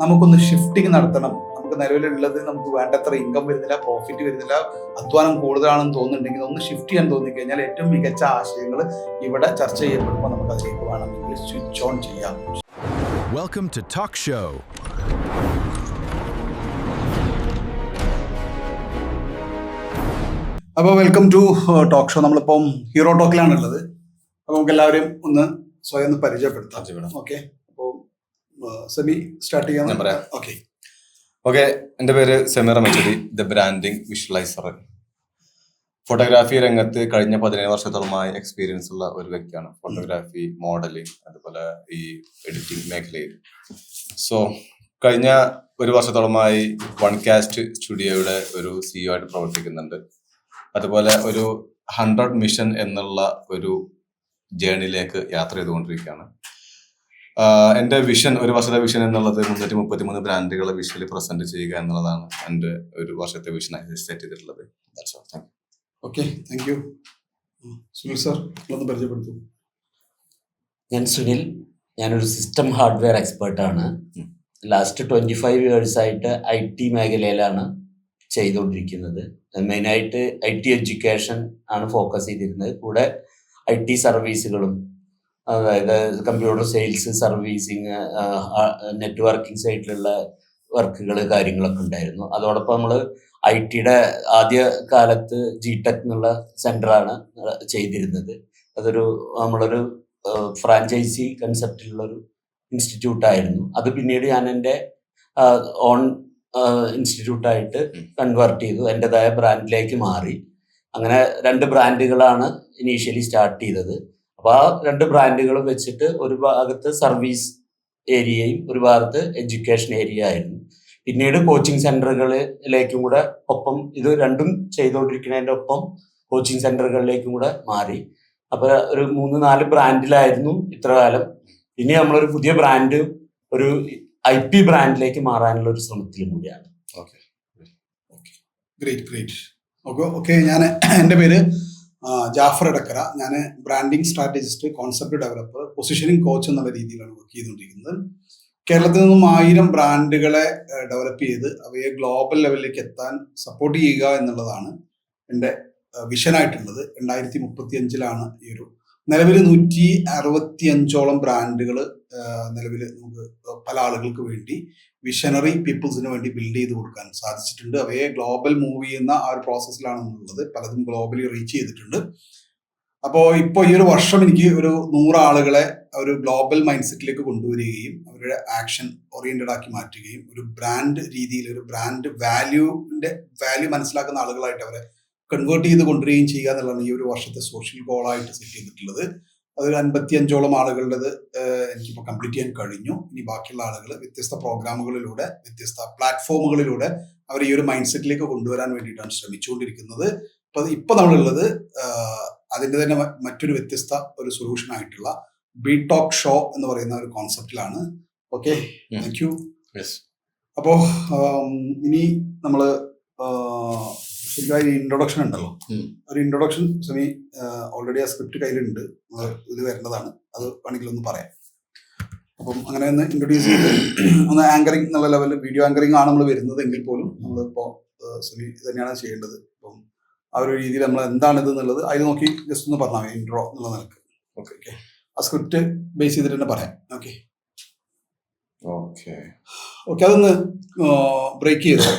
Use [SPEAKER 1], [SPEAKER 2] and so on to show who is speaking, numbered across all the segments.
[SPEAKER 1] നമുക്കൊന്ന് ഷിഫ്റ്റിംഗ് നടത്തണം, നമുക്ക് നിലവിലുള്ളത് നമുക്ക് വേണ്ടത്ര ഇൻകം വരുന്നില്ല, പ്രോഫിറ്റ് വരുന്നില്ല, അധ്വാനം കൂടുതലാണെന്ന് തോന്നുന്നുണ്ടെങ്കിൽ ഒന്ന് ഷിഫ്റ്റ് ചെയ്യാൻ തോന്നിക്കഴിഞ്ഞാൽ ഏറ്റവും മികച്ച ആശയങ്ങൾ ഇവിടെ ചർച്ച ചെയ്യപ്പെടുമ്പോൾ നമുക്ക് അതിലേക്ക് വേണമെങ്കിൽ സ്വിച്ച് ഓൺ ചെയ്യാം.
[SPEAKER 2] Welcome to Talk Show.
[SPEAKER 1] അപ്പോൾ വെൽക്കം ടു ടോക്ക് ഷോ. നമ്മളിപ്പം ഹീറോ ടോക്കിലാണുള്ളത്. അപ്പോൾ നമുക്ക് എല്ലാവരും ഒന്ന് സ്വയം ഒന്ന് പരിചയപ്പെടുത്താം. ഓക്കെ, അപ്പോൾ സെമി സ്റ്റാർട്ട് ചെയ്യാൻ
[SPEAKER 3] പറയാം. ഓക്കെ, എൻ്റെ പേര് Sameer Mechoori, the branding visualiser. Photography രംഗത്ത് കഴിഞ്ഞ 17 വർഷത്തോളമായി എക്സ്പീരിയൻസ് ഉള്ള ഒരു വ്യക്തിയാണ്. ഫോട്ടോഗ്രാഫി, മോഡലിംഗ്, അതുപോലെ ഈ എഡിറ്റിംഗ് മേഖലയിൽ. സോ കഴിഞ്ഞ ഒരു വർഷത്തോളമായി വൺ കാസ്റ്റ് സ്റ്റുഡിയോയുടെ ഒരു CEO ആയിട്ട് പ്രവർത്തിക്കുന്നുണ്ട്. അതുപോലെ ഒരു 100 മിഷൻ എന്നുള്ള ഒരു ജേണിയിലേക്ക് യാത്ര ചെയ്തുകൊണ്ടിരിക്കുകയാണ്. എൻ്റെ വിഷൻ, ഒരു വർഷത്തെ വിഷൻ എന്നുള്ളത് 333 ബ്രാൻഡുകളെ വിഷ്വലി പ്രസന്റ് ചെയ്യുക എന്നുള്ളതാണ് എൻ്റെ ഒരു വർഷത്തെ വിഷനായി സെറ്റ് ചെയ്തിട്ടുള്ളത്.
[SPEAKER 1] Okay, thank you. Sunil sir, ഒന്ന് പരിചയപ്പെടുത്തു.
[SPEAKER 4] ഞാൻ സുനിൽ, ഞാനൊരു സിസ്റ്റം ഹാർഡ്വെയർ എക്സ്പേർട്ടാണ്. ലാസ്റ്റ് 25 ഇയേഴ്സായിട്ട് IT മേഖലയിലാണ് ചെയ്തുകൊണ്ടിരിക്കുന്നത്. മെയിനായിട്ട് IT എഡ്യൂക്കേഷൻ ആണ് ഫോക്കസ് ചെയ്തിരുന്നത്. കൂടെ IT സർവീസുകളും, അതായത് കമ്പ്യൂട്ടർ സെയിൽസ്, സർവീസിങ്, നെറ്റ്വർക്കിംഗ് സൈഡിലുള്ള വർക്കുകൾ, കാര്യങ്ങളൊക്കെ ഉണ്ടായിരുന്നു. അതോടൊപ്പം നമ്മൾ IT-യുടെ ആദ്യ കാലത്ത് GTech എന്നുള്ള സെൻ്ററാണ് ചെയ്തിരുന്നത്. അതൊരു നമ്മളൊരു ഫ്രാഞ്ചൈസി കൺസെപ്റ്റിലുള്ളൊരു ഇൻസ്റ്റിറ്റ്യൂട്ടായിരുന്നു. അത് പിന്നീട് ഞാൻ എൻ്റെ ഓൺ ഇൻസ്റ്റിറ്റ്യൂട്ടായിട്ട് കൺവേർട്ട് ചെയ്തു, എൻ്റെതായ ബ്രാൻഡിലേക്ക് മാറി. അങ്ങനെ 2 ബ്രാൻഡുകളാണ് ഇനീഷ്യലി സ്റ്റാർട്ട് ചെയ്തത്. അപ്പോൾ ആ 2 ബ്രാൻഡുകളും വെച്ചിട്ട് ഒരു ഭാഗത്ത് സർവീസ് ഏരിയയും ഒരു ഭാഗത്ത് എഡ്യൂക്കേഷൻ ഏരിയ ആയിരുന്നു. പിന്നീട് കോച്ചിങ് സെൻ്ററുകളിലേക്കും കൂടെ ഒപ്പം ഇത് രണ്ടും ചെയ്തുകൊണ്ടിരിക്കുന്നതിൻ്റെ ഒപ്പം കോച്ചിങ് സെൻ്ററുകളിലേക്കും കൂടെ മാറി. അപ്പോൾ ഒരു 3-4 ബ്രാൻഡിലായിരുന്നു ഇത്ര കാലം. ഇനി നമ്മളൊരു പുതിയ ബ്രാൻഡ്, ഒരു IP ബ്രാൻഡിലേക്ക് മാറാനുള്ള ഒരു ശ്രമത്തിലും കൂടിയാണ്.
[SPEAKER 1] ഓക്കെ, ഞാൻ എൻ്റെ പേര് ജാഫർ എടക്കര. ഞാൻ branding strategist, concept developer, positioning coach എന്നുള്ള രീതിയിലാണ് വർക്ക് ചെയ്തുകൊണ്ടിരിക്കുന്നത്. കേരളത്തിൽ നിന്നും 1000 ബ്രാൻഡുകളെ ഡെവലപ്പ് ചെയ്ത് അവയെ ഗ്ലോബൽ ലെവലിലേക്ക് എത്താൻ സപ്പോർട്ട് ചെയ്യുക എന്നുള്ളതാണ് എൻ്റെ വിഷനായിട്ടുള്ളത്. 2035 ഈ ഒരു നിലവിൽ 165ഓളം ബ്രാൻഡുകൾ നിലവിൽ നമുക്ക് പല ആളുകൾക്ക് വേണ്ടി, വിഷനറി പീപ്പിൾസിന് വേണ്ടി ബിൽഡ് ചെയ്ത് കൊടുക്കാൻ സാധിച്ചിട്ടുണ്ട്. അവയെ ഗ്ലോബൽ മൂവ് ചെയ്യുന്ന ആ ഒരു പ്രോസസ്സിലാണെന്നുള്ളത്. പലതും ഗ്ലോബലി റീച്ച് ചെയ്തിട്ടുണ്ട്. അപ്പോൾ ഇപ്പോൾ ഈ ഒരു വർഷം എനിക്ക് ഒരു 100 ആളുകളെ ഒരു ഗ്ലോബൽ മൈൻഡ് സെറ്റിലേക്ക് കൊണ്ടുവരികയും അവരുടെ ആക്ഷൻ ഓറിയന്റഡ് ആക്കി മാറ്റുകയും ഒരു ബ്രാൻഡ് രീതിയിൽ, ഒരു ബ്രാൻഡ് വാല്യൂ മനസ്സിലാക്കുന്ന ആളുകളായിട്ട് അവരെ കൺവേർട്ട് ചെയ്ത് കൊണ്ടുവരികയും ചെയ്യുക എന്നുള്ളതാണ് ഈ ഒരു വർഷത്തെ സോഷ്യൽ ഗോളായിട്ട് സെറ്റ് ചെയ്തിട്ടുള്ളത്. അതൊരു 55ഓളം ആളുകളുടേത് എനിക്കിപ്പോൾ കംപ്ലീറ്റ് ചെയ്യാൻ കഴിഞ്ഞു. ഇനി ബാക്കിയുള്ള ആളുകൾ വ്യത്യസ്ത പ്രോഗ്രാമുകളിലൂടെ, വ്യത്യസ്ത പ്ലാറ്റ്ഫോമുകളിലൂടെ അവർ ഈ ഒരു മൈൻഡ് സെറ്റിലേക്ക് കൊണ്ടുവരാൻ വേണ്ടിയിട്ടാണ് ശ്രമിച്ചുകൊണ്ടിരിക്കുന്നത്. ഇപ്പൊ നമ്മളുള്ളത് അതിൻ്റെ തന്നെ മറ്റൊരു വ്യത്യസ്ത ഒരു സൊല്യൂഷൻ ആയിട്ടുള്ള ടോക്ക് ഷോ എന്ന് പറയുന്ന ഒരു കോൺസെപ്റ്റിലാണ്. Okay, thank you. അപ്പോൾ ഇനി നമ്മള് ശരിയായ ഇൻട്രൊഡക്ഷൻ ഉണ്ടല്ലോ, ഒരു ഇൻട്രൊഡക്ഷൻ സെമി ഓൾറെഡി ആ സ്ക്രിപ്റ്റ് കയ്യിലുണ്ട്, ഇത് വരേണ്ടതാണ്. അത് വേണമെങ്കിൽ ഒന്ന് പറയാം. അപ്പം അങ്ങനെ ഒന്ന് ഇൻട്രൊഡ്യൂസ് ചെയ്ത് ഒന്ന് ആങ്കറിങ് എന്നുള്ള ലെവലിൽ, വീഡിയോ ആങ്കറിങ് ആണ് നമ്മൾ വരുന്നത് എങ്കിൽ പോലും നമ്മളിപ്പോൾ സെമി തന്നെയാണ് ചെയ്യേണ്ടത്. അപ്പം ആ ഒരു രീതിയിൽ നമ്മൾ എന്താണിത് എന്നുള്ളത് അതിൽ നോക്കി ജസ്റ്റ് ഒന്ന് പറഞ്ഞാൽ മതി, ഇൻട്രോ എന്നുള്ള നിലക്ക്. ഓക്കെ, ആ സ്ക്രിപ്റ്റ് ബേസ് ചെയ്തിട്ട് തന്നെ പറയാം. ഓക്കെ, അതൊന്ന് ബ്രേക്ക് ചെയ്തോ.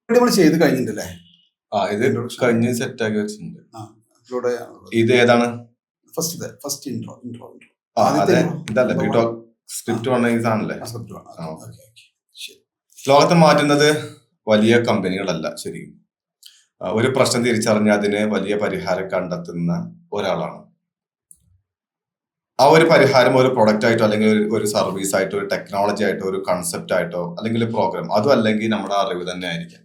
[SPEAKER 1] നമ്മൾ ചെയ്ത് കഴിഞ്ഞിട്ടുണ്ടല്ലേ?
[SPEAKER 3] ഇത് കഴിഞ്ഞ് സെറ്റ് ആക്കി വെച്ചിട്ടുണ്ട്. ഇത് ഏതാണ്?
[SPEAKER 1] First intro.
[SPEAKER 3] ഇതല്ലേ സ്ക്രിപ്റ്റ് വന്ന ഇതാണല്ലേ? ലോകത്തെ മാറ്റുന്നത് വലിയ കമ്പനികളല്ല, ശരിക്കും ഒരു പ്രശ്നം തിരിച്ചറിഞ്ഞ് അതിന് വലിയ പരിഹാരം കണ്ടെത്തുന്ന ഒരാളാണ്. ആ ഒരു പരിഹാരം ഒരു പ്രൊഡക്റ്റ് ആയിട്ടോ, അല്ലെങ്കിൽ ഒരു സർവീസ് ആയിട്ടോ, ഒരു ടെക്നോളജി ആയിട്ടോ, ഒരു കൺസെപ്റ്റ് ആയിട്ടോ, അല്ലെങ്കിൽ പ്രോഗ്രാം, അതും അല്ലെങ്കിൽ നമ്മുടെ അറിവ് തന്നെ ആയിരിക്കാം.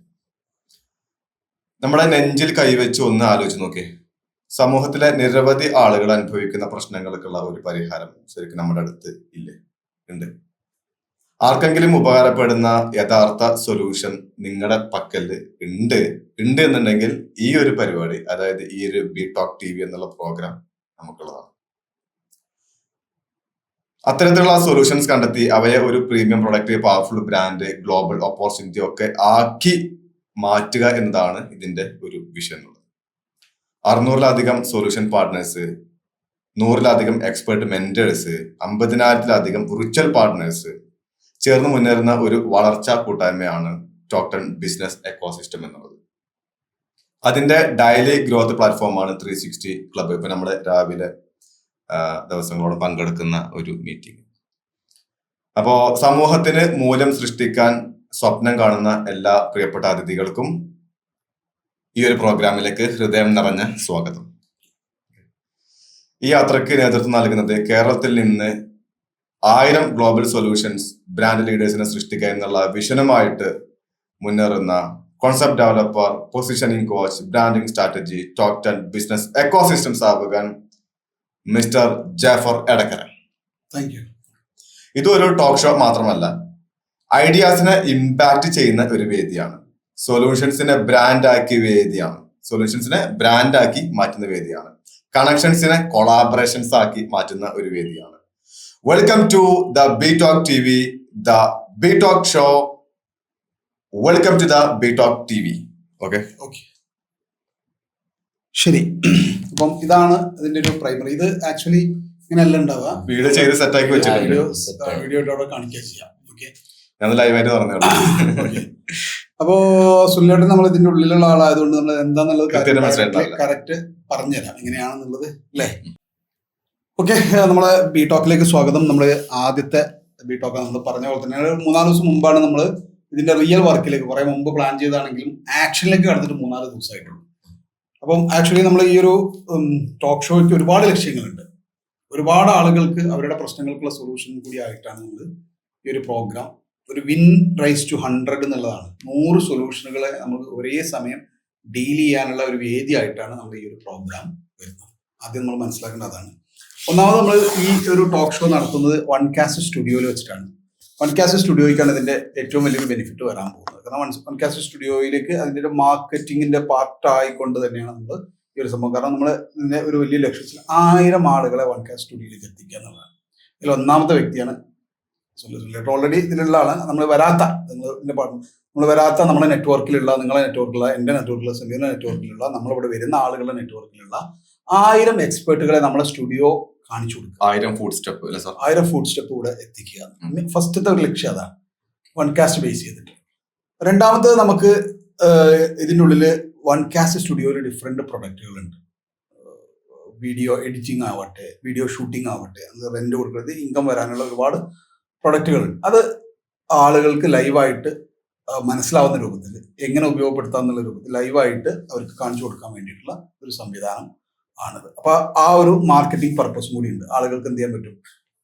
[SPEAKER 3] നമ്മുടെ നെഞ്ചിൽ കൈവച്ച് ഒന്ന് ആലോചിച്ച് നോക്കേ, സമൂഹത്തിലെ നിരവധി ആളുകൾ അനുഭവിക്കുന്ന പ്രശ്നങ്ങൾക്കുള്ള ഒരു പരിഹാരം ശരിക്കും നമ്മുടെ അടുത്ത് ഇല്ലേ? ഉണ്ട്. ആർക്കെങ്കിലും ഉപകാരപ്പെടുന്ന യഥാർത്ഥ സൊല്യൂഷൻ നിങ്ങളുടെ പക്കല് ഉണ്ട് എന്നുണ്ടെങ്കിൽ ഈ ഒരു പരിപാടി, അതായത് ഈ ഒരു ടോക്ക് TV എന്നുള്ള പ്രോഗ്രാം നമുക്കുള്ളതാണ്. അത്തരത്തിലുള്ള സൊല്യൂഷൻസ് കണ്ടെത്തി അവയെ ഒരു premium product, powerful brand, global opportunity ഒക്കെ ആക്കി മാറ്റുക എന്നതാണ് ഇതിന്റെ ഒരു വിഷൻ ഉള്ളത്. 600-ലധികം സൊല്യൂഷൻ പാർട്ട്നേഴ്സ്, 100-ലധികം എക്സ്പെർട്ട് മെന്റേഴ്സ്, 50,000-ലധികം വിർച്വൽ പാർട്ട്നേഴ്സ് ചേർന്ന് മുന്നേറുന്ന ഒരു വളർച്ചാ കൂട്ടായ്മയാണ് ടോക്ക് 10 ബിസിനസ് എക്കോസിസ്റ്റം എന്നുള്ളത്. അതിന്റെ ഡെയിലി ഗ്രോത്ത് പ്ലാറ്റ്ഫോമാണ് 360 ക്ലബ്ബ്. ഇപ്പൊ നമ്മുടെ രാവിലെ ദിവസങ്ങളോട് പങ്കെടുക്കുന്ന ഒരു മീറ്റിംഗ്. അപ്പോ സമൂഹത്തിന് മൂല്യം സൃഷ്ടിക്കാൻ സ്വപ്നം കാണുന്ന എല്ലാ പ്രിയപ്പെട്ട അതിഥികൾക്കും ഈ ഒരു പ്രോഗ്രാമിലേക്ക് ഹൃദയം നിറഞ്ഞ സ്വാഗതം. ഈ യാത്രയ്ക്ക് നേതൃത്വം നൽകുന്നത് കേരളത്തിൽ നിന്ന് 1000 ഗ്ലോബൽ സൊല്യൂഷൻസ് ബ്രാൻഡ് ലീഡേഴ്സിനെ സൃഷ്ടിക്കുക എന്നുള്ള വിഷനുമായിട്ട് മുന്നേറുന്ന concept developer, positioning coach, branding strategy, talk 10 business ecosystem സ്ഥാപകൻ mister Jafar Edakkara.
[SPEAKER 1] Thank you.
[SPEAKER 3] ഇതൊരു ടോക്ക് ഷോ മാത്രമല്ല, ഐഡിയാസിനെ ഇമ്പാക്ട് ചെയ്യുന്ന ഒരു വേദിയാണ്. സൊല്യൂഷൻസിനെ ബ്രാൻഡാക്കി വേദിയാണ്. സൊല്യൂഷൻസിനെ ബ്രാൻഡാക്കി മാറ്റുന്ന വേദിയാണ്. കണക്ഷൻസിനെ കൊളാബറേഷൻസ് ആക്കി മാറ്റുന്ന ഒരു വേദിയാണ്. Welcome to the B talk TV, the B talk show. Welcome to the B talk TV. Okay,
[SPEAKER 1] ശരി. അപ്പം ഇതാണ് ഇതിന്റെ ഒരു പ്രൈമറി. ഇത് ആക്ച്വലി ഇങ്ങനെയല്ല ഉണ്ടാവുക.
[SPEAKER 3] വീഡിയോ ചെയ്ത് സെറ്റ് ആക്കി വെച്ചിട്ടുണ്ട്.
[SPEAKER 1] വീഡിയോ അവിടെ കാണിക്കുക ചെയ്യാം. ഓക്കെ,
[SPEAKER 3] ഞാൻ ലൈവായിട്ട് പറഞ്ഞു.
[SPEAKER 1] അപ്പോ സുല്ലേട്ടൻ നമ്മൾ ഇതിന്റെ ഉള്ളിലുള്ള ആളായതുകൊണ്ട് നമ്മൾ എന്താന്നുള്ളത് കറക്റ്റ് പറഞ്ഞുതരാം എങ്ങനെയാണെന്നുള്ളത്, അല്ലേ? ഓക്കെ, നമ്മളെ ബി ടോക്കിലേക്ക് സ്വാഗതം. നമ്മൾ ആദ്യത്തെ ബി ടോക്ക് നമ്മൾ പറഞ്ഞ പോലെ തന്നെ 3-4 ദിവസം മുമ്പാണ് നമ്മൾ ഇതിന്റെ റിയൽ വർക്കിലേക്ക്, കുറെ മുമ്പ് പ്ലാൻ ചെയ്താണെങ്കിലും ആക്ഷനിലേക്ക് കടന്നിട്ട് 3-4 ദിവസമായിട്ടുള്ളൂ. അപ്പം ആക്ച്വലി നമ്മൾ ഈ ഒരു ടോക്ക് ഷോയ്ക്ക് ഒരുപാട് ലക്ഷ്യങ്ങളുണ്ട്. ഒരുപാട് ആളുകൾക്ക് അവരുടെ പ്രശ്നങ്ങൾക്കുള്ള സൊല്യൂഷൻ കൂടി ആയിട്ടാണ് നമ്മൾ ഈ ഒരു പ്രോഗ്രാം ഒരു വിൻ റൈസ് ടു 100 എന്നുള്ളതാണ്. 100 സൊല്യൂഷനുകളെ നമുക്ക് ഒരേ സമയം ഡീൽ ചെയ്യാനുള്ള ഒരു വേദിയായിട്ടാണ് നമ്മൾ ഈ ഒരു പ്രോഗ്രാം വരുന്നത്. ആദ്യം നമ്മൾ മനസ്സിലാക്കേണ്ട അതാണ്. ഒന്നാമത് നമ്മൾ ഈ ഒരു ടോക്ക് ഷോ നടത്തുന്നത് വൺകാസ്റ്റ് സ്റ്റുഡിയോയിൽ വെച്ചിട്ടാണ്. വൺകാസ്റ്റ് സ്റ്റുഡിയോയ്ക്കാണ് ഇതിന്റെ ഏറ്റവും വലിയൊരു ബെനിഫിറ്റ് വരാൻ പോകുന്നത്. കാരണം വൺകാസ്റ്റ് സ്റ്റുഡിയോയിലേക്ക് അതിന്റെ ഒരു മാർക്കറ്റിങ്ങിന്റെ പാർട്ടായിക്കൊണ്ട് തന്നെയാണ് നമ്മൾ ഈ ഒരു സംഭവം. കാരണം നമ്മൾ ഇതിന്റെ ഒരു വലിയ ലക്ഷ്യത്തിൽ 1000 ആളുകളെ വൺകാസ്റ്റ് സ്റ്റുഡിയോയിലേക്ക് എത്തിക്കുക എന്നുള്ളതാണ്. ഇതിൽ ഒന്നാമത്തെ വ്യക്തിയാണ് ഓൾറെഡി ഇതിലുള്ള ആളാണ്. നമ്മൾ വരാത്ത നമ്മൾ വരാത്ത നമ്മുടെ നെറ്റ്വർക്കിലുള്ള, നിങ്ങളെ നെറ്റ്വർക്കിലുള്ള, എൻ്റെ നെറ്റ്വർക്കിലുള്ള, സെമീറിന്റെ നെറ്റ്വർക്കിലുള്ള, നമ്മളിവിടെ വരുന്ന ആളുകളുടെ നെറ്റ്വർക്കിലുള്ള 1000 എക്സ്പേർട്ടുകളെ നമ്മളെ സ്റ്റുഡിയോ കാണിച്ചു കൊടുക്കുക.
[SPEAKER 3] 1000 ഫുഡ് സ്റ്റെപ്പ്
[SPEAKER 1] 1000 ഫുഡ് സ്റ്റെപ്പ് കൂടെ എത്തിക്കുക. ഫസ്റ്റത്തെ ഒരു ലക്ഷ്യം അതാണ്, വൺകാസ്റ്റ് ബേസ് ചെയ്തിട്ട്. രണ്ടാമത്തത് നമുക്ക് ഇതിൻ്റെ ഉള്ളിൽ വൺകാസ്റ്റ് സ്റ്റുഡിയോയിൽ ഡിഫറെന്റ് പ്രൊഡക്റ്റുകളുണ്ട്. വീഡിയോ എഡിറ്റിംഗ് ആവട്ടെ, വീഡിയോ ഷൂട്ടിംഗ് ആവട്ടെ, അത് റെന്റ് കൊടുക്കുന്നത്, ഇൻകം വരാനുള്ള ഒരുപാട് പ്രൊഡക്റ്റുകളുണ്ട്. അത് ആളുകൾക്ക് ലൈവായിട്ട് മനസ്സിലാവുന്ന രൂപത്തിൽ എങ്ങനെ ഉപയോഗപ്പെടുത്താന്നുള്ള രൂപത്തിൽ ലൈവായിട്ട് അവർക്ക് കാണിച്ചു കൊടുക്കാൻ വേണ്ടിയിട്ടുള്ള ഒരു സംവിധാനം ആണിത്. അപ്പൊ ആ ഒരു മാർക്കറ്റിംഗ് പർപ്പസും കൂടി ഉണ്ട്. ആളുകൾക്ക് എന്ത് ചെയ്യാൻ പറ്റും,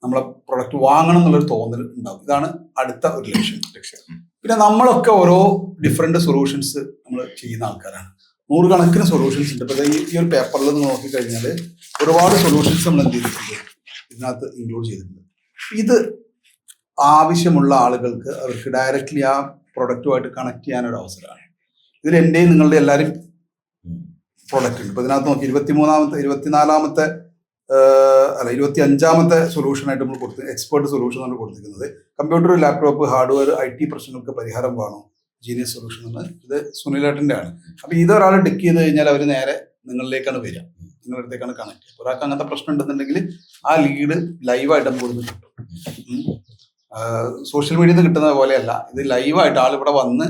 [SPEAKER 1] നമ്മളെ പ്രൊഡക്റ്റ് വാങ്ങണം എന്നുള്ളൊരു തോന്നൽ ഉണ്ടാവും. ഇതാണ് അടുത്ത ഒരു ലക്ഷ്യം. പിന്നെ നമ്മളൊക്കെ ഓരോ ഡിഫറെന്റ് സൊല്യൂഷൻസ് നമ്മൾ ചെയ്യുന്ന ആൾക്കാരാണ്. 100 കണക്കിന് സൊല്യൂഷൻസ് ഉണ്ട്. ഇപ്പൊ ഈ ഒരു പേപ്പറിൽ നിന്ന് നോക്കിക്കഴിഞ്ഞാൽ ഒരുപാട് സൊല്യൂഷൻസ് നമ്മൾ എന്ത് ചെയ്തിട്ടുണ്ട്, ഇതിനകത്ത് ഇൻക്ലൂഡ് ചെയ്തിട്ടുണ്ട്. ഇത് ആവശ്യമുള്ള ആളുകൾക്ക് അവർക്ക് ഡയറക്റ്റ്ലി ആ പ്രൊഡക്റ്റുമായിട്ട് കണക്ട് ചെയ്യാനൊരു അവസരമാണ്. ഇതിൽ എൻ്റെയും നിങ്ങളുടെ എല്ലാവരും പ്രൊഡക്റ്റ് ഉണ്ട്. ഇപ്പൊ ഇതിനകത്ത് നോക്കി 24-ാമത്തെ 25-ാമത്തെ സൊല്യൂഷനായിട്ട് നമ്മൾ കൊടുത്ത് എക്സ്പേർട്ട് സൊല്യൂഷൻ ആണ് കൊടുത്തിരിക്കുന്നത്. കമ്പ്യൂട്ടർ, ലാപ്ടോപ്പ്, ഹാർഡ്വെയർ, IT പ്രശ്നങ്ങൾക്ക് പരിഹാരം വേണോ, ജീനിയസ് സൊല്യൂഷൻ എന്ന്. ഇത് സുനിലേട്ടൻ്റെ ആണ്. അപ്പൊ ഇതൊരാൾ ഡിക്ക് ചെയ്ത് കഴിഞ്ഞാൽ അവർ നേരെ നിങ്ങളിലേക്കാണ് വരിക, നിങ്ങളുടെ അടുത്തേക്കാണ് കണക്ട് ചെയ്യുക. ഒരാൾക്ക് അങ്ങനത്തെ പ്രശ്നം ഉണ്ടെന്നുണ്ടെങ്കിൽ ആ ലീഡ് ലൈവായിട്ട് നമുക്ക് കൊടുത്ത് കിട്ടും. സോഷ്യൽ മീഡിയയിൽ നിന്ന് കിട്ടുന്നത് പോലെയല്ല, ഇത് ലൈവായിട്ട് ആൾ ഇവിടെ വന്ന്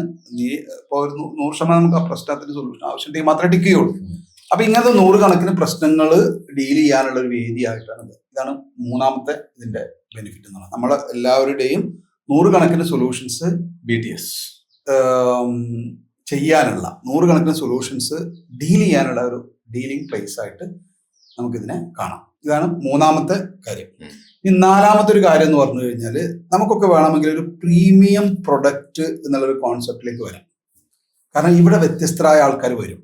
[SPEAKER 1] ഇപ്പോൾ ഒരു 100% നമുക്ക് ആ പ്രശ്നത്തിന് സൊല്യൂഷൻ ആവശ്യമുണ്ടെങ്കിൽ മാത്രമേ ടിക്ക് ചെയ്യുള്ളൂ. അപ്പൊ ഇങ്ങനത്തെ 100 കണക്കിന് പ്രശ്നങ്ങൾ ഡീൽ ചെയ്യാനുള്ള ഒരു വേദിയായിട്ടാണ് ഇത്. ഇതാണ് 3-ാമത്തെ ഇതിന്റെ ബെനിഫിറ്റ് എന്നാണ്. നമ്മളെ എല്ലാവരുടെയും 100 കണക്കിന് സൊല്യൂഷൻസ് BTS ചെയ്യാനുള്ള, 100 കണക്കിന് സൊല്യൂഷൻസ് ഡീൽ ചെയ്യാനുള്ള ഒരു ഡീലിംഗ് പ്ലേസ് ആയിട്ട് നമുക്കിതിനെ കാണാം. ഇതാണ് 3-ാമത്തെ കാര്യം. ഈ 4-ാമത്തെ ഒരു കാര്യം എന്ന് പറഞ്ഞു കഴിഞ്ഞാൽ, നമുക്കൊക്കെ വേണമെങ്കിൽ ഒരു പ്രീമിയം പ്രൊഡക്റ്റ് എന്നുള്ളൊരു കോൺസെപ്റ്റിലേക്ക് വരാം. കാരണം ഇവിടെ വ്യത്യസ്തരായ ആൾക്കാർ വരും,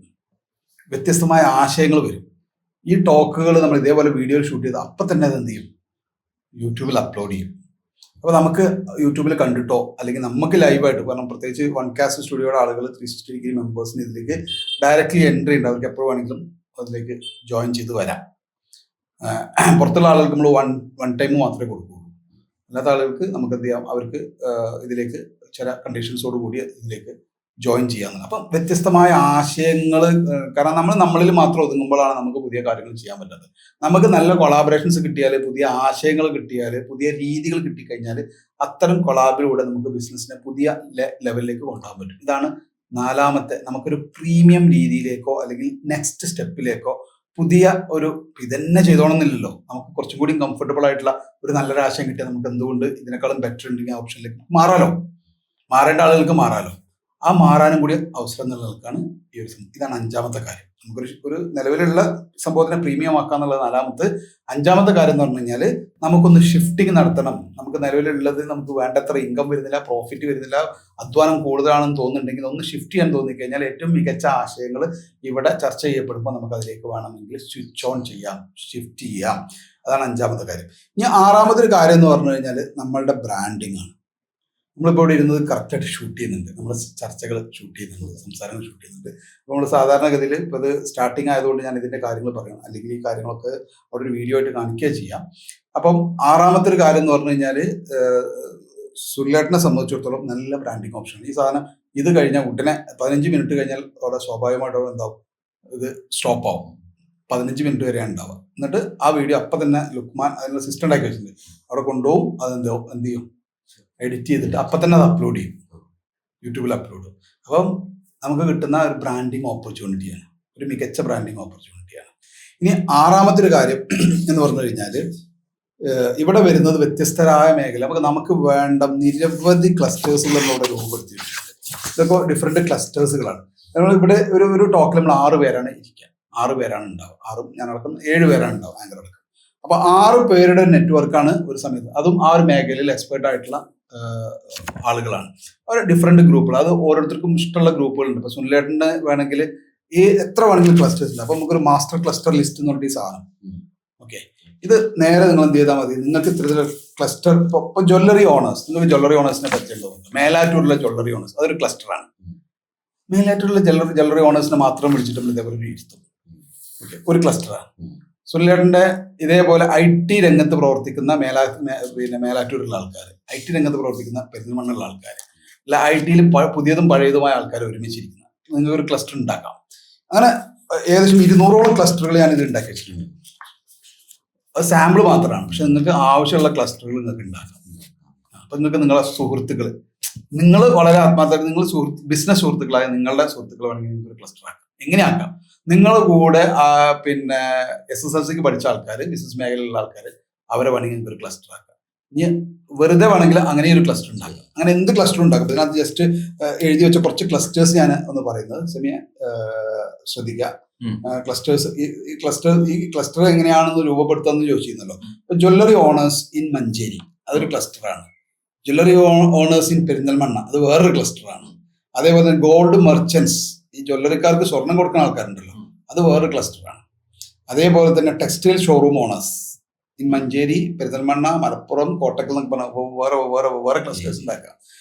[SPEAKER 1] വ്യത്യസ്തമായ ആശയങ്ങൾ വരും. ഈ ടോക്കുകൾ നമ്മൾ ഇതേപോലെ വീഡിയോയിൽ ഷൂട്ട് ചെയ്ത് അപ്പം തന്നെ അത് എന്ത് ചെയ്യും, യൂട്യൂബിൽ അപ്ലോഡ് ചെയ്യും. അപ്പോൾ നമുക്ക് യൂട്യൂബിൽ കണ്ടിട്ടോ അല്ലെങ്കിൽ നമുക്ക് ലൈവായിട്ട്, കാരണം പ്രത്യേകിച്ച് വൺകാസ്റ്റ് സ്റ്റുഡിയോയുടെ ആളുകൾ 360 ഡിഗ്രി മെമ്പേഴ്സിന് ഇതിലേക്ക് ഡയറക്റ്റ്ലി എൻട്രി ഉണ്ട്. അവർക്ക് എപ്പോഴും വേണമെങ്കിലും അതിലേക്ക് ജോയിൻ ചെയ്ത് വരാം. പുറത്തുള്ള ആളുകൾക്ക് നമ്മൾ വൺ ടൈം മാത്രമേ കൊടുക്കുകയുള്ളൂ. അല്ലാത്ത ആളുകൾക്ക് നമുക്ക് എന്ത് ചെയ്യാം, അവർക്ക് ഇതിലേക്ക് ചില കണ്ടീഷൻസോട് കൂടി ഇതിലേക്ക് ജോയിൻ ചെയ്യാവുന്നതാണ്. അപ്പം വ്യത്യസ്തമായ ആശയങ്ങൾ, കാരണം നമ്മളിൽ മാത്രം ഒതുങ്ങുമ്പോഴാണ് നമുക്ക് പുതിയ കാര്യങ്ങൾ ചെയ്യാൻ പറ്റുന്നത്. നമുക്ക് നല്ല കൊളാബറേഷൻസ് കിട്ടിയാൽ, പുതിയ ആശയങ്ങൾ കിട്ടിയാൽ, പുതിയ രീതികൾ കിട്ടിക്കഴിഞ്ഞാൽ അത്തരം കൊളാബിലൂടെ നമുക്ക് ബിസിനസ്സിനെ പുതിയ ലെവലിലേക്ക് കൊണ്ടുപോകാൻ പറ്റും. ഇതാണ് നാലാമത്തെ, നമുക്കൊരു പ്രീമിയം രീതിയിലേക്കോ അല്ലെങ്കിൽ നെക്സ്റ്റ് സ്റ്റെപ്പിലേക്കോ പുതിയ ഒരു ഇതന്നെ ചെയ്തോണമെന്നില്ലല്ലോ, നമുക്ക് കുറച്ചും കൂടി കംഫർട്ടബിൾ ആയിട്ടുള്ള ഒരു നല്ലൊരു ആശയം കിട്ടിയാൽ നമുക്ക് എന്തുകൊണ്ട് ഇതിനേക്കാളും ബെറ്റർ ഉണ്ടെങ്കിൽ ഓപ്ഷനിലേക്ക് മാറാലോ, മാറേണ്ട ആളുകൾക്ക് മാറാലോ. ആ മാറാനും കൂടി അവസരം നിലനിൽക്കാണ് ഈ ഒരു സംഭവം. ഇതാണ് അഞ്ചാമത്തെ കാര്യം. നമുക്കൊരു നിലവിലുള്ള സംഭവത്തിനെ പ്രീമിയം ആക്കാന്നുള്ളത് നാലാമത്തെ. അഞ്ചാമത്തെ കാര്യം എന്ന് പറഞ്ഞു കഴിഞ്ഞാൽ നമുക്കൊന്ന് ഷിഫ്റ്റിംഗ് നടത്തണം. നമുക്ക് നിലവിലുള്ളത് നമുക്ക് വേണ്ടത്ര ഇൻകം വരുന്നില്ല, പ്രോഫിറ്റ് വരുന്നില്ല, അധ്വാനം കൂടുതലാണെന്ന് തോന്നുന്നുണ്ടെങ്കിൽ ഒന്ന് ഷിഫ്റ്റ് ചെയ്യാൻ തോന്നിക്കഴിഞ്ഞാൽ ഏറ്റവും മികച്ച ആശയങ്ങൾ ഇവിടെ ചർച്ച ചെയ്യപ്പെടുമ്പോൾ നമുക്ക് അതിലേക്ക് വേണമെങ്കിൽ സ്വിച്ച് ഓൺ ചെയ്യാം, ഷിഫ്റ്റ് ചെയ്യാം. അതാണ് അഞ്ചാമത്തെ കാര്യം. ഇനി ആറാമത്തെ ഒരു കാര്യം എന്ന് പറഞ്ഞു കഴിഞ്ഞാൽ നമ്മളുടെ ബ്രാൻഡിങ് ആണ്. നമ്മളിപ്പോൾ ഇവിടെ ഇരുന്നത് കറക്റ്റായിട്ട് ഷൂട്ട് ചെയ്യുന്നുണ്ട്, നമ്മൾ ചർച്ചകൾ ഷൂട്ട് ചെയ്യുന്നുണ്ട്, സംസാരങ്ങൾ ഷൂട്ട് ചെയ്യുന്നുണ്ട്. അപ്പോൾ നമ്മൾ സാധാരണഗതിയിൽ ഇപ്പോൾ ഇത് സ്റ്റാർട്ടിങ് ആയതുകൊണ്ട് ഞാൻ ഇതിൻ്റെ കാര്യങ്ങൾ പറയണം, അല്ലെങ്കിൽ ഈ കാര്യങ്ങളൊക്കെ അവിടെ ഒരു വീഡിയോ ആയിട്ട് കാണിക്കുക ചെയ്യാം. അപ്പം ആറാമത്തെ ഒരു കാര്യം എന്ന് പറഞ്ഞു കഴിഞ്ഞാൽ സുനിലേട്ടനെ സംബന്ധിച്ചിടത്തോളം നല്ല ബ്രാൻഡിങ് ഓപ്ഷനാണ് ഈ സാധനം. ഇത് കഴിഞ്ഞാൽ ഉടനെ 15 മിനിറ്റ് കഴിഞ്ഞാൽ അവിടെ സ്വാഭാവികമായിട്ട് അവിടെ എന്താവും, ഇത് സ്റ്റോപ്പ് ആവും. 15 മിനിറ്റ് വരെ ഉണ്ടാവുക. എന്നിട്ട് ആ വീഡിയോ അപ്പം തന്നെ ലുക്മാൻ അതിനുള്ള സിസ്റ്റം ഉണ്ടാക്കി വെച്ചിട്ടുണ്ട്, അവിടെ കൊണ്ടുപോകും. എന്ത് ചെയ്യും, എഡിറ്റ് ചെയ്തിട്ട് അപ്പം തന്നെ അത് അപ്ലോഡ് ചെയ്യും, യൂട്യൂബിൽ അപ്ലോഡ് ചെയ്യും. അപ്പം നമുക്ക് കിട്ടുന്ന ഒരു ബ്രാൻഡിങ് ഓപ്പർച്യൂണിറ്റിയാണ്, ഒരു മികച്ച ബ്രാൻഡിങ് ഓപ്പർച്യൂണിറ്റിയാണ്. ഇനി ആറാമത്തെ ഒരു കാര്യം എന്ന് പറഞ്ഞു കഴിഞ്ഞാൽ ഇവിടെ വരുന്നത് വ്യത്യസ്തരായ മേഖല, നമുക്ക് വേണ്ട നിരവധി ക്ലസ്റ്റേഴ്സുകളിലൂടെ രൂപപ്പെടുത്തിയിട്ടുണ്ട്. ഇതിപ്പോൾ ഡിഫറെൻറ്റ് ക്ലസ്റ്റേഴ്സുകളാണ്. ഇവിടെ ഒരു ടോക്കിൽ നമ്മൾ 6 പേരാണ് ഇരിക്കുക, 6 പേരാണ് ഉണ്ടാവുക, 6 ഞാനടക്കം 7 പേരാണ് ഉണ്ടാവുക, ആങ്കർ അടക്കം. അപ്പോൾ 6 പേരുടെ നെറ്റ്വർക്കാണ് ഒരു സമയത്ത്, അതും ആ ഒരു മേഖലയിൽ എക്സ്പേർട്ട് ആയിട്ടുള്ള ആളുകളാണ്. അവർ ഡിഫറെന്റ് ഗ്രൂപ്പുകൾ, അത് ഓരോരുത്തർക്കും ഇഷ്ടമുള്ള ഗ്രൂപ്പുകളുണ്ട്. ഇപ്പൊ സുനിലേട്ടന് വേണമെങ്കിൽ എത്ര വേണമെങ്കിലും ക്ലസ്റ്റേഴ്സ് ഉണ്ട്. അപ്പൊ നമുക്കൊരു മാസ്റ്റർ ക്ലസ്റ്റർ ലിസ്റ്റ് എന്ന് പറഞ്ഞ ഈ സാധനം, ഓക്കെ, ഇത് നേരെ നിങ്ങൾ എന്ത് ചെയ്താൽ മതി, നിങ്ങൾക്ക് ഇത്തരത്തിലുള്ള ക്ലസ്റ്റർ. ഇപ്പൊ ജ്വല്ലറി ഓണേഴ്സ്, നിങ്ങൾക്ക് ജ്വല്ലറി ഓണേഴ്സിനെ പറ്റിയുള്ളതുണ്ട്. മേലാറ്റൂരിലെ ജ്വല്ലറി ഓണേഴ്സ് അതൊരു ക്ലസ്റ്ററാണ്. മേലാറ്റൂരിലെ ജ്വല്ലറി ഓണേഴ്സിനെ മാത്രം വിളിച്ചിട്ട് നമ്മൾ ഇതേപോലെ ഇരുത്തും, ഓക്കെ, ഒരു ക്ലസ്റ്ററാണ്. സുനിലേട്ടന്റെ ഇതേപോലെ IT രംഗത്ത് പ്രവർത്തിക്കുന്ന മേലാറ്റൂരുള്ള ആൾക്കാർ, IT രംഗത്ത് പ്രവർത്തിക്കുന്ന പെരിന്തൽമണ്ണയുള്ള ആൾക്കാർ, അല്ല IT പുതിയതും പഴയതുമായ ആൾക്കാർ ഒരുമിച്ചിരിക്കുന്ന നിങ്ങൾക്ക് ഒരു ക്ലസ്റ്റർ ഉണ്ടാക്കാം. അങ്ങനെ ഏകദേശം 200ഓളം ക്ലസ്റ്ററുകൾ ഞാൻ ഇത് ഉണ്ടാക്കി വെച്ചിട്ടുണ്ട്. അത് സാമ്പിൾ മാത്രമാണ്, പക്ഷെ നിങ്ങൾക്ക് ആവശ്യമുള്ള ക്ലസ്റ്ററുകൾ നിങ്ങൾക്ക് ഉണ്ടാക്കാം. അപ്പൊ നിങ്ങൾക്ക് നിങ്ങളെ സുഹൃത്തുക്കൾ, നിങ്ങൾ വളരെ ആത്മാർത്ഥമായിട്ട് നിങ്ങൾ ബിസിനസ് സുഹൃത്തുക്കളായ നിങ്ങളുടെ സുഹൃത്തുക്കൾ വേണമെങ്കിൽ നിങ്ങൾക്ക് ഒരു ക്ലസ്റ്റർ ആക്കാം. എങ്ങനെയാക്കാം, നിങ്ങളുടെ കൂടെ പിന്നെ SSLCക്ക് പഠിച്ച ആൾക്കാർ, ബിസിനസ് മേഖലയിലുള്ള ആൾക്കാർ, അവരെ വേണമെങ്കിൽ നിങ്ങൾക്ക് ഒരു ക്ലസ്റ്റർ ആക്കാം. ഇനി വെറുതെ വേണമെങ്കിൽ അങ്ങനെ ഒരു ക്ലസ്റ്റർ ഉണ്ടാക്കാം. അങ്ങനെ എന്ത് ക്ലസ്റ്റർ ഉണ്ടാക്കും. ഇതിനകത്ത് ജസ്റ്റ് എഴുതി വെച്ച കുറച്ച് ക്ലസ്റ്റേഴ്സ് ഞാൻ ഒന്ന് പറയുന്നത് സെമിയ ശ്രദ്ധിക്കുക. ക്ലസ്റ്റേഴ്സ്, ഈ ക്ലസ്റ്റർ എങ്ങനെയാണെന്ന് രൂപപ്പെടുത്താന്ന് ചോദിച്ചിരുന്നല്ലോ. ഇപ്പൊ ജ്വല്ലറി ഓണേഴ്സ് ഇൻ മഞ്ചേരി അതൊരു ക്ലസ്റ്ററാണ്. ജ്വല്ലറി ഓണേഴ്സ് ഇൻ പെരിന്തൽമണ്ണ അത് വേറൊരു ക്ലസ്റ്ററാണ്. അതേപോലെ തന്നെ ഗോൾഡ് മെർച്ചൻസ്, ഈ ജ്വല്ലറിക്കാർക്ക് സ്വർണം കൊടുക്കുന്ന ആൾക്കാരുണ്ടല്ലോ, അത് വേറൊരു ക്ലസ്റ്ററാണ്. അതേപോലെ തന്നെ textile showroom owners in Manjeri, Perinthalmanna, Malappuram, Kottakkal എന്നൊക്കെ പറഞ്ഞ വേറെ ക്ലസ്റ്റേഴ്സ് ഉണ്ടാക്കാം.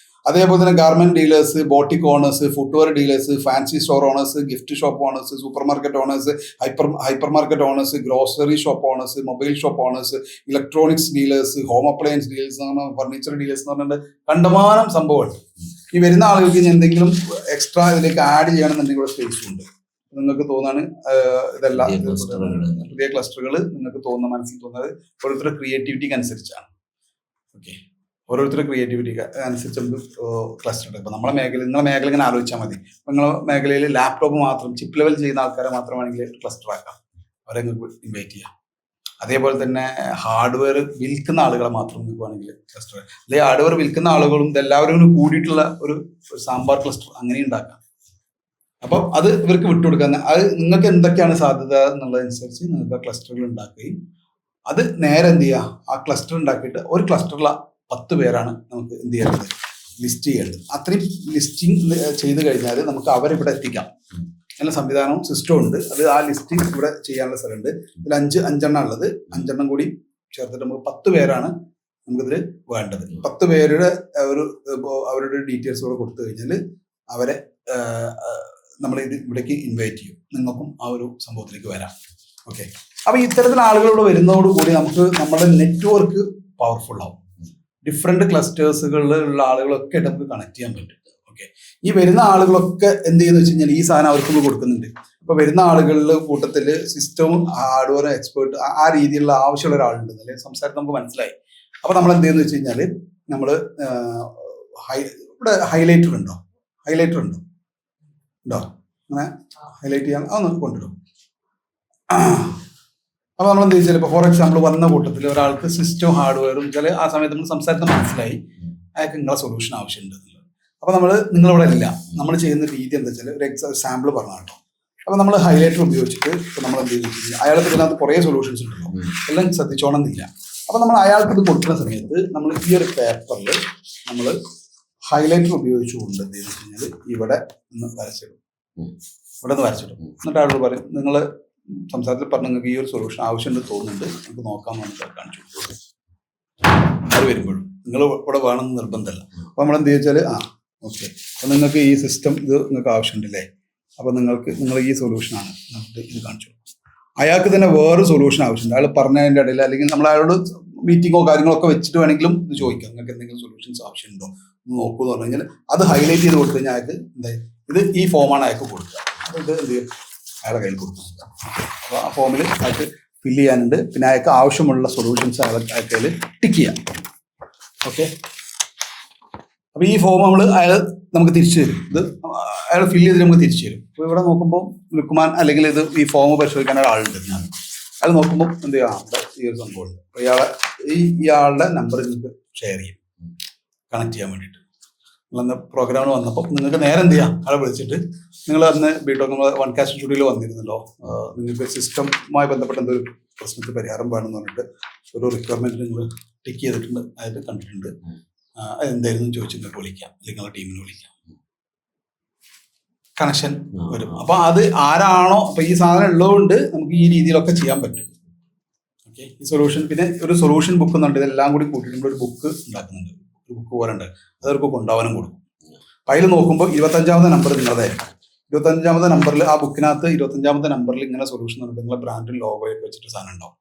[SPEAKER 1] അതേപോലെ തന്നെ garment dealers, boutique owners, footwear dealers, fancy store owners, gift shop owners, super market owners, hyper market owners, grocery shop owners, mobile shop owners, electronics dealers, home appliance dealers, furniture dealers എന്ന് പറഞ്ഞിട്ട് കണ്ടമാനം സംഭവമുണ്ട്. ഈ വരുന്ന ആളുകൾക്ക് എന്തെങ്കിലും extra ഇതിലേക്ക് add ചെയ്യണമെന്നുണ്ടെങ്കിൽ സ്പേസും ഉണ്ട്. നിങ്ങൾക്ക് തോന്നാണ് ഇതെല്ലാം പുതിയ ക്ലസ്റ്ററുകൾ നിങ്ങൾക്ക് തോന്നുന്ന മനസ്സിൽ തോന്നുന്നത് ഓരോരുത്തരുടെ ക്രിയേറ്റിവിറ്റിക്ക് അനുസരിച്ചാണ്. ഓക്കെ, ഓരോരുത്തരുടെ ക്രിയേറ്റിവിറ്റി അനുസരിച്ച് നമുക്ക് ക്ലസ്റ്റർ ഉണ്ട്. ഇപ്പൊ നിങ്ങളെ മേഖല ഇങ്ങനെ ആലോചിച്ചാൽ മതി. നിങ്ങളെ മേഖലയിൽ ലാപ്ടോപ്പ് മാത്രം ചിപ്പ് ലെവൽ ചെയ്യുന്ന ആൾക്കാരെ മാത്രമാണെങ്കിൽ ക്ലസ്റ്റർ ആക്കാം, അവരെ നിങ്ങൾക്ക് ഇൻവൈറ്റ് ചെയ്യാം. അതേപോലെ തന്നെ ഹാർഡ്വെയർ വിൽക്കുന്ന ആളുകളെ മാത്രം നിങ്ങൾക്ക് വേണമെങ്കിൽ ക്ലസ്റ്റർ, അല്ലെങ്കിൽ ഹാർഡ്വെയർ വിൽക്കുന്ന ആളുകളും ഇതെല്ലാവരും കൂടിയിട്ടുള്ള ഒരു സാമ്പാർ ക്ലസ്റ്റർ അങ്ങനെ ഉണ്ടാക്കാം. അപ്പം അത് ഇവർക്ക് വിട്ടുകൊടുക്കാൻ, അത് നിങ്ങൾക്ക് എന്തൊക്കെയാണ് സാധ്യത എന്നുള്ളതനുസരിച്ച് നിങ്ങൾക്ക് ആ ക്ലസ്റ്ററുകൾ ഉണ്ടാക്കുകയും അത് നേരെ എന്ത് ചെയ്യുക, ആ ക്ലസ്റ്റർ ഉണ്ടാക്കിയിട്ട് ഒരു ക്ലസ്റ്ററിൽ 10 പേരാണ് നമുക്ക് എന്ത് ചെയ്യേണ്ടത്, ലിസ്റ്റ് ചെയ്യേണ്ടത്. അത്രയും ലിസ്റ്റിംഗ് ചെയ്ത് കഴിഞ്ഞാൽ നമുക്ക് അവരിവിടെ എത്തിക്കാം. നല്ല സംവിധാനവും സിസ്റ്റവും ഉണ്ട്. അത് ആ ലിസ്റ്റിംഗ് ഇവിടെ ചെയ്യാനുള്ള സ്ഥലമുണ്ട്. ഇതിൽ 5 ഉള്ളത്, 5 കൂടി ചേർത്തിട്ട് നമുക്ക് 10 പേരാണ് നമുക്കിതിൽ വേണ്ടത്. 10 പേരുടെ അവരുടെ ഡീറ്റെയിൽസ് കൂടെ കൊടുത്തു കഴിഞ്ഞാൽ അവരെ നമ്മൾ ഇവിടേക്ക് ഇൻവൈറ്റ് ചെയ്യും. നിങ്ങൾക്കും ആ ഒരു സംഭവത്തിലേക്ക് വരാം. ഓക്കെ, അപ്പൊ ഇത്തരത്തിലുള്ള ആളുകളിവിടെ വരുന്നതോടുകൂടി നമുക്ക് നമ്മുടെ നെറ്റ്വർക്ക് പവർഫുൾ ആവും. ഡിഫറെന്റ് ക്ലസ്റ്റേഴ്സുകളിലുള്ള ആളുകളൊക്കെ ആയിട്ട് നമുക്ക് കണക്ട് ചെയ്യാൻ പറ്റും. ഓക്കെ, ഈ വരുന്ന ആളുകളൊക്കെ എന്ത് ചെയ്യുന്ന വെച്ച് കഴിഞ്ഞാൽ ഈ സാധനം അവർക്ക് നമ്മൾ കൊടുക്കുന്നുണ്ട്. അപ്പൊ വരുന്ന ആളുകളുടെ കൂട്ടത്തിൽ സിസ്റ്റവും ഹാർഡ്വെയർ എക്സ്പേർട്ട് ആ രീതിയിലുള്ള ആവശ്യമുള്ള ഒരാളുണ്ട് അല്ലെ സംസാരം നമുക്ക് മനസ്സിലായി. അപ്പൊ നമ്മൾ എന്ത് ചെയ്യുന്ന വെച്ച് കഴിഞ്ഞാല് നമ്മള് ഇവിടെ ഹൈലൈറ്റർ ഉണ്ടോ അങ്ങനെ ഹൈലൈറ്റ് ചെയ്യാൻ അതൊന്ന് കൊണ്ടുവരും. അപ്പൊ നമ്മൾ എന്ത് വെച്ചാൽ ഇപ്പൊ ഫോർ എക്സാമ്പിൾ വന്ന കൂട്ടത്തിൽ ഒരാൾക്ക് സിസ്റ്റവും ഹാർഡ്വെയറും ചില ആ സമയത്ത് നമ്മൾ സംസാരത്തിൽ മനസ്സിലായി അയാൾക്ക് നിങ്ങളെ സൊല്യൂഷൻ ആവശ്യമുണ്ട് എന്നുള്ളത്. അപ്പൊ നിങ്ങളിവിടെ ഇല്ല, നമ്മൾ ചെയ്യുന്ന രീതി എന്താ വെച്ചാൽ ഒരു സാമ്പിൾ പറഞ്ഞ കേട്ടോ. അപ്പൊ നമ്മൾ ഹൈലൈറ്റർ ഉപയോഗിച്ചിട്ട് ഇപ്പൊ നമ്മൾ എന്ത് ചെയ്തിട്ടുണ്ട്, അയാൾക്ക് ഇതിനകത്ത് കുറേ സൊല്യൂഷൻസ് ഉണ്ടല്ലോ, എല്ലാം ശ്രദ്ധിച്ചോണമെന്നില്ല. അപ്പൊ നമ്മൾ അയാൾക്ക് ഇത് കൊടുക്കുന്ന സമയത്ത് നമ്മൾ ഈ ഒരു പേപ്പറിൽ നമ്മൾ ഹൈലൈറ്റർ ഉപയോഗിച്ചുകൊണ്ട് എന്ത് ചെയ്ത് കഴിഞ്ഞാൽ ഇവിടെ ഒന്ന് വരച്ചിടും. എന്നിട്ട് ആളോട് പറയും നിങ്ങൾ സംസാരത്തിൽ പറഞ്ഞ നിങ്ങൾക്ക് ഈ ഒരു സൊല്യൂഷൻ ആവശ്യമുണ്ട് തോന്നുന്നുണ്ട്, നമുക്ക് നോക്കാമെന്ന് പറഞ്ഞിട്ട് കാണിച്ചു കൊടുക്കും. അത് വരുമ്പോഴും നിങ്ങൾ ഇവിടെ വേണമെന്ന് നിർബന്ധമല്ല. അപ്പൊ നമ്മൾ എന്ത് ചോദിച്ചാൽ ഓക്കെ, അപ്പൊ നിങ്ങൾക്ക് ഈ സിസ്റ്റം ഇത് നിങ്ങൾക്ക് ആവശ്യമുണ്ടല്ലേ, അപ്പൊ നിങ്ങൾ ഈ സൊല്യൂഷനാണ് ഇത് കാണിച്ചു. അയാൾക്ക് തന്നെ വേറെ സൊല്യൂഷൻ ആവശ്യമുണ്ട്, അയാൾ പറഞ്ഞതിൻ്റെ ഇടയിൽ അല്ലെങ്കിൽ നമ്മൾ അയാളോട് മീറ്റിങ്ങോ കാര്യങ്ങളൊക്കെ വെച്ചിട്ട് വേണമെങ്കിലും ഇത് ചോദിക്കാം, നിങ്ങൾക്ക് എന്തെങ്കിലും സൊല്യൂഷൻസ് ആവശ്യമുണ്ടോ എന്ന് നോക്കൂ എന്ന് പറഞ്ഞു കഴിഞ്ഞാൽ അത് ഹൈലൈറ്റ് ചെയ്ത് കൊടുത്തു കഴിഞ്ഞാൽ അയാൾക്ക് ഇത് ഈ ഫോമാണ് അയാൾക്ക് കൊടുക്കുക. അപ്പോൾ ഇത് എന്ത് ചെയ്യും, അയാളെ കയ്യിൽ കൊടുത്തു. അപ്പോൾ ആ ഫോമിൽ അയാൾക്ക് ഫില്ല് ചെയ്യാനുണ്ട്, പിന്നെ അയാൾക്ക് ആവശ്യമുള്ള സൊല്യൂഷൻസ് അയാൾക്ക് കയ്യിൽ ടിക്ക് ചെയ്യാം. ഓക്കെ, അപ്പൊ ഈ ഫോം അയാൾ നമുക്ക് തിരിച്ചു തരും. ഇത് അയാൾ ഫില്ല് ചെയ്തിട്ട് നമുക്ക് തിരിച്ചു തരും. അപ്പോൾ ഇവിടെ നോക്കുമ്പോൾ ലുക്മാൻ അല്ലെങ്കിൽ ഇത് ഈ ഫോം പരിശോധിക്കാൻ ഒരാളുണ്ട്. അയാൾ നോക്കുമ്പോൾ എന്ത് ചെയ്യാം, ഈ ഒരു സംഭവമുണ്ട്. അപ്പോൾ ഇയാളുടെ നമ്പർ നിങ്ങൾക്ക് ഷെയർ ചെയ്യും കണക്ട് ചെയ്യാൻ വേണ്ടിയിട്ട്. നിങ്ങളന്ന് പ്രോഗ്രാമിൽ വന്നപ്പോൾ നിങ്ങൾക്ക് നേരെ എന്ത് ചെയ്യാം, അയാളെ വിളിച്ചിട്ട് നിങ്ങൾ അന്ന് ബിടോക്ക് നമ്മൾ വൺ കാസ്റ്റ് സ്റ്റുഡിയോയിൽ വന്നിരുന്നല്ലോ, നിങ്ങൾക്ക് സിസ്റ്റവുമായി ബന്ധപ്പെട്ട എന്തൊരു പ്രശ്നത്തിൽ പരിഹാരം വേണമെന്ന് പറഞ്ഞിട്ട് ഒരു റിക്വയർമെന്റ് നിങ്ങൾ ടിക്ക് ചെയ്തിട്ടുണ്ട്, അതായത് കണ്ടിട്ടുണ്ട്, അതെന്തായിരുന്നു ചോദിച്ചു നിങ്ങൾക്ക് വിളിക്കാം, അല്ലെങ്കിൽ നിങ്ങളുടെ ടീമിന് വിളിക്കാം, കണക്ഷൻ വരും. അപ്പൊ അത് ആരാണോ, അപ്പൊ ഈ സാധനം ഉള്ളതുകൊണ്ട് നമുക്ക് ഈ രീതിയിലൊക്കെ ചെയ്യാൻ പറ്റും. ഓക്കെ, ഈ സൊല്യൂഷൻ പിന്നെ ഒരു സൊല്യൂഷൻ ബുക്ക് എന്നുണ്ട്, ഇതെല്ലാം കൂടി കൂട്ടിയിട്ട് ഒരു ബുക്ക് ഉണ്ടാക്കുന്നുണ്ട്, ഒരു ബുക്ക് പോലെ ഉണ്ട്, അതവർക്ക് കൊണ്ടുപോകാനും കൊടുക്കും. അപ്പൊ അതിൽ നോക്കുമ്പോൾ 25ാമത്തെ നമ്പർ നിങ്ങളതായിരിക്കും. 25ാമത്തെ നമ്പറിൽ ആ ബുക്കിനകത്ത് 25ാമത്തെ നമ്പറിൽ ഇങ്ങനെ സൊല്യൂഷൻ പറഞ്ഞിട്ട് നിങ്ങളെ ബ്രാൻഡിൽ ലോഗോയൊക്കെ വെച്ചിട്ട് സാധനം ഉണ്ടാവും,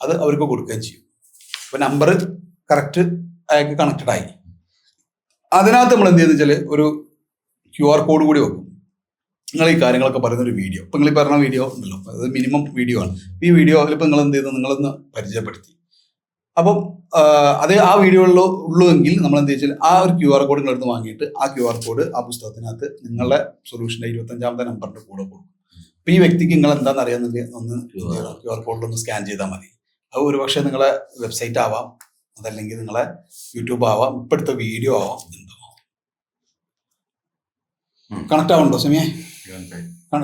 [SPEAKER 1] അത് അവർക്ക് കൊടുക്കുകയും ചെയ്യും. അപ്പൊ നമ്പർ കറക്റ്റ് അയാൾക്ക് കണക്റ്റഡ് ആയി. അതിനകത്ത് നമ്മൾ എന്ത് ചെയ്യുന്ന വെച്ചാൽ ഒരു QR കോഡ് കൂടി വെക്കും. നിങ്ങൾ ഈ കാര്യങ്ങളൊക്കെ പറയുന്ന ഒരു വീഡിയോ, ഇപ്പൊ നിങ്ങൾ ഈ പറഞ്ഞ വീഡിയോ ഉണ്ടല്ലോ, അത് മിനിമം വീഡിയോ ആണ്. ഈ വീഡിയോ അതിലിപ്പോൾ നിങ്ങൾ എന്ത് ചെയ്തു, നിങ്ങളൊന്ന് പരിചയപ്പെടുത്തി. അപ്പം അത് ആ വീഡിയോകളിൽ ഉള്ളൂവെങ്കിൽ നമ്മൾ എന്ത് വെച്ചാൽ ആ ഒരു QR കോഡ് നിങ്ങളെടുത്ത് വാങ്ങിയിട്ട് ആ QR കോഡ് ആ പുസ്തകത്തിനകത്ത് നിങ്ങളുടെ സൊല്യൂഷൻ്റെ 25ാമത്തെ നമ്പറിന്റെ കൂടെ കൊടുക്കും. അപ്പൊ ഈ വ്യക്തിക്ക് നിങ്ങൾ എന്താണെന്ന് അറിയാമെങ്കിൽ ഒന്ന് QR കോഡിലൊന്ന് സ്കാൻ ചെയ്താൽ മതി. അത് ഒരുപക്ഷെ നിങ്ങളെ വെബ്സൈറ്റ് ആവാം, അതല്ലെങ്കിൽ നിങ്ങളെ യൂട്യൂബ് ആവാം, ഇപ്പോഴത്തെ വീഡിയോ ആവാം, എന്തോ കണക്ട് ആവുന്നുണ്ടോ സമയ?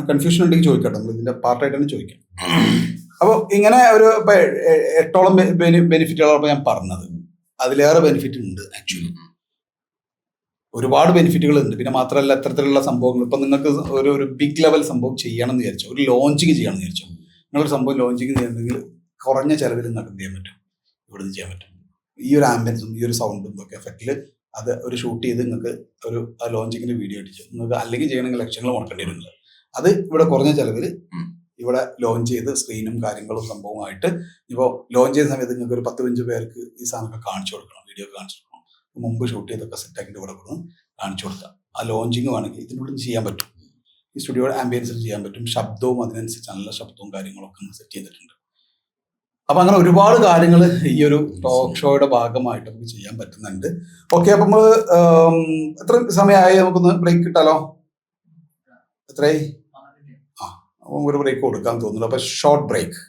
[SPEAKER 1] കൺഫ്യൂഷൻ ഉണ്ടെങ്കിൽ ചോദിക്കട്ടെ, നമ്മൾ ഇതിന്റെ പാർട്ടായിട്ട് തന്നെ ചോദിക്കാം. അപ്പോൾ ഇങ്ങനെ ഒരു 8ഓളം ബെനിഫിറ്റുകളാണ് ഞാൻ പറഞ്ഞത്. അതിലേറെ ബെനിഫിറ്റ് ഉണ്ട് ആക്ച്വലി, ഒരുപാട് ബെനിഫിറ്റുകൾ ഉണ്ട്. പിന്നെ മാത്രമല്ല ഇത്തരത്തിലുള്ള സംഭവങ്ങൾ ഇപ്പൊ നിങ്ങൾക്ക് ഒരു ബിഗ് ലെവൽ സംഭവം ചെയ്യണം എന്ന് വിചാരിച്ചോ, ഒരു ലോഞ്ചിങ് ചെയ്യണം എന്ന് വിചാരിച്ചോ, നിങ്ങളൊരു സംഭവം ലോഞ്ചിങ് ചെയ്യണമെങ്കിൽ കുറഞ്ഞ ചെലവിൽ നിങ്ങൾക്ക് എന്ത് ചെയ്യാൻ പറ്റും, ഇവിടെ നിന്ന് ചെയ്യാൻ പറ്റും. ഈ ഒരു ആംബിയൻസും ഈ ഒരു സൗണ്ടും ഒക്കെ എഫക്റ്റിൽ അത് ഒരു ഷൂട്ട് ചെയ്ത് നിങ്ങൾക്ക് ഒരു ആ ലോഞ്ചിങ്ങിന്റെ വീഡിയോ ഇട്ടിച്ചു നിങ്ങൾക്ക് അല്ലെങ്കിൽ ചെയ്യണമെങ്കിൽ ലക്ഷങ്ങൾ മുടക്കേണ്ടി വരുന്നത്. അത് ഇവിടെ കുറഞ്ഞ ചെലവിൽ ഇവിടെ ലോഞ്ച് ചെയ്ത് സ്ക്രീനും കാര്യങ്ങളും സംഭവമായിട്ട് ഇപ്പോൾ ലോഞ്ച് ചെയ്യുന്ന സമയത്ത് നിങ്ങൾക്ക് ഒരു 10-15 പേർക്ക് ഈ സാധനമൊക്കെ കാണിച്ചു കൊടുക്കണം, വീഡിയോ കാണിച്ചു കൊടുക്കണം. മുമ്പ് ഷൂട്ട് ചെയ്തൊക്കെ സെറ്റാക്കിയിട്ട് ഇവിടെ കൊടുക്കണം, കാണിച്ചു കൊടുക്കാം. ആ ലോഞ്ചിങ് വേണമെങ്കിൽ ഇതിനുള്ളിൽ ചെയ്യാൻ പറ്റും, ഈ സ്റ്റുഡിയോയുടെ ആംബിയൻസിൽ ചെയ്യാൻ പറ്റും. ശബ്ദവും അതിനനുസരിച്ച് നല്ല ശബ്ദവും കാര്യങ്ങളൊക്കെ സെറ്റ് ചെയ്തിട്ടുണ്ട്. അപ്പൊ അങ്ങനെ ഒരുപാട് കാര്യങ്ങൾ ഈ ഒരു ടോക്ക് ഷോയുടെ ഭാഗമായിട്ട് നമുക്ക് ചെയ്യാൻ പറ്റുന്നുണ്ട്. ഓക്കെ, അപ്പൊ നമ്മള് എത്ര സമയമായി, നമുക്കൊന്ന് ബ്രേക്ക് കിട്ടാലോ? എത്രയായി? ഒരു ബ്രേക്ക് കൊടുക്കാൻ തോന്നുന്നു. അപ്പൊ ഷോർട്ട് ബ്രേക്ക്.